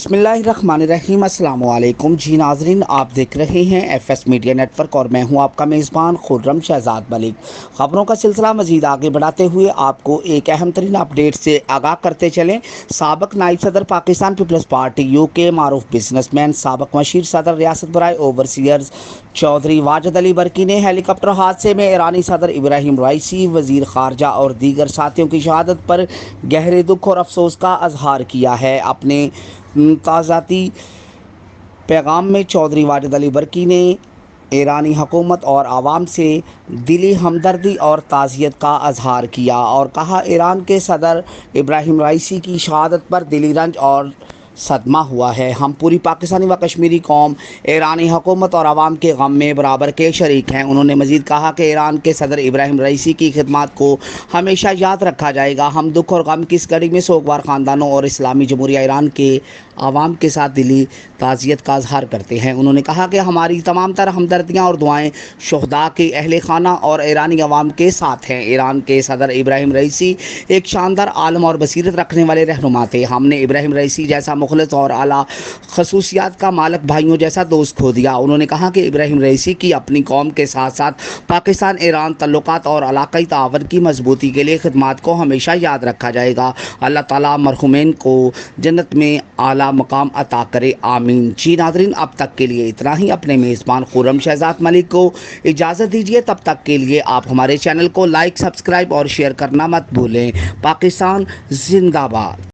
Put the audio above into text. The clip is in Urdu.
بسم اللہ الرحمن الرحیم۔ السلام علیکم جی ناظرین، آپ دیکھ رہے ہیں F S media network اور میں ہوں آپ کا میزبان خرم شہزاد ملک۔ خبروں کا سلسلہ مزید آگے بڑھاتے ہوئے آپ کو ایک اہم ترین اپڈیٹ سے آگاہ کرتے چلیں۔ سابق نائب صدر پاکستان پیپلز پارٹی یو کے، معروف بزنس مین، سابق مشیر صدر ریاست برائے اوورسیئرز چودھری واجد علی برکی نے ہیلی کاپٹر حادثے میں ایرانی صدر ابراہیم رائسی، وزیر خارجہ اور دیگر ساتھیوں کی شہادت پر گہرے دکھ اور افسوس کا اظہار کیا ہے۔ اپنے تعزیتی پیغام میں چودھری واجد علی برکی نے ایرانی حکومت اور عوام سے دلی ہمدردی اور تعزیت کا اظہار کیا اور کہا، ایران کے صدر ابراہیم رائسی کی شہادت پر دلی رنج اور صدمہ ہوا ہے۔ ہم پوری پاکستانی و کشمیری قوم ایرانی حکومت اور عوام کے غم میں برابر کے شریک ہیں۔ انہوں نے مزید کہا کہ ایران کے صدر ابراہیم رائسی کی خدمات کو ہمیشہ یاد رکھا جائے گا۔ ہم دکھ اور غم کی اس گھڑی میں سوگوار خاندانوں اور اسلامی جمہوریہ ایران کے عوام کے ساتھ دلی تعزیت کا اظہار کرتے ہیں۔ انہوں نے کہا کہ ہماری تمام تر ہمدردیاں اور دعائیں شہداء کے اہل خانہ اور ایرانی عوام کے ساتھ ہیں۔ ایران کے صدر ابراہیم رائسی ایک شاندار عالم اور بصیرت رکھنے والے رہنما تھے۔ ہم نے ابراہیم رائسی جیسا مخلص اور اعلیٰ خصوصیات کا مالک بھائیوں جیسا دوست کھو دیا۔ انہوں نے کہا کہ ابراہیم رائسی کی اپنی قوم کے ساتھ ساتھ پاکستان ایران تعلقات اور علاقائی تعاون کی مضبوطی کے لیے خدمات کو ہمیشہ یاد رکھا جائے گا۔ اللہ تعالیٰ مرحومین کو جنت میں اعلیٰ مقام عطا کرے، آمین۔ جی ناظرین، اب تک کے لیے اتنا ہی۔ اپنے میزبان خرم شہزاد ملک کو اجازت دیجیے، تب تک کے لیے آپ ہمارے چینل کو لائک، سبسکرائب اور شیئر کرنا مت بھولیں۔ پاکستان زندہ باد۔